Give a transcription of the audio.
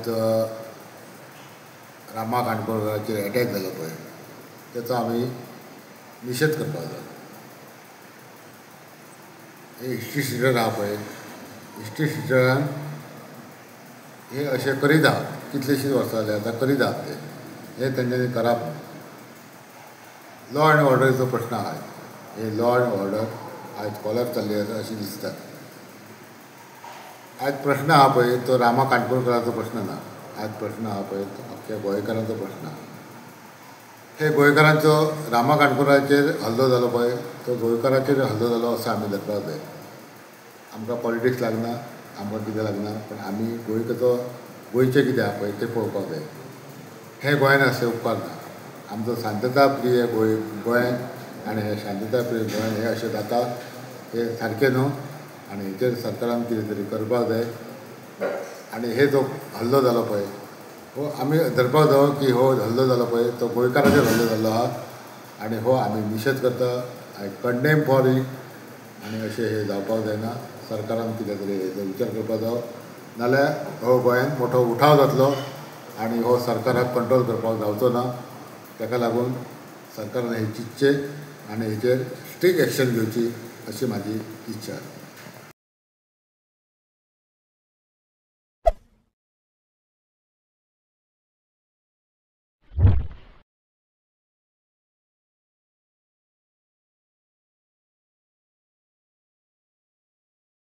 आयज रामा काणकोणकाराचेर एटॅक जालो पळय तेचो आमी निशेध करपाक जाय. हे हिस्ट्री टिचर आहा पळय, हिस्ट्री टिचरान हे अशें करीत आहा, कितलींशींच वर्सां जालीं आतां करीत आहात ते. हे तेंच्यांनी करप लॉ एंड ऑर्डरीचो प्रश्न आहा. हे लॉ एंड ऑर्डर आयज कॉलॅप्स जाल्ली आसा अशें दिसता. आयज प्रश्न आहा पळय तो रामा काणकोणकाराचो प्रश्न ना. आयज प्रश्न आहा पळय तो अख्ख्या गोंयकारांचो प्रश्न आहा. हे गोंयकारांचो रामा काणकोणकाराचेर हल्लो जालो पळय तो गोंयकाराचेर हल्लो जालो असो आमी धरपाक जाय. आमकां पॉलिटिक्स लागना, आमकां कितें लागना, पण आमी गोंयचें कितें आहा पळय तें पळोवपाक जाय. हे गोंयान अशें उपकार ना. आमचो शांतता प्रिय गोंय आनी हे शांतता प्रिय गोंय हे अशें जाता हे सारकें न्हू. आनी हेचेर सरकारान कितें तरी करपाक जाय. आनी हे जो हल्लो जालो पळय हो आमी धरपाक जायो की हो हल्लो जालो पळय तो गोंयकाराचेर हल्लो जाल्लो आहा आनी हो आमी निशेध करता. I condemn for it. आनी अशें हे जावपाक जायना. सरकारान कितें तरी हेचो विचार करपाक जायो, नाल्यार हो गोंयांत मोठो उठाव जातलो आनी हो सरकाराक कंट्रोल करपाक जावचो ना. ताका लागून सरकारान हे चिंतचें आनी हेचेर स्ट्रीक्ट एक्शन घेवची अशी म्हाजी इच्छा.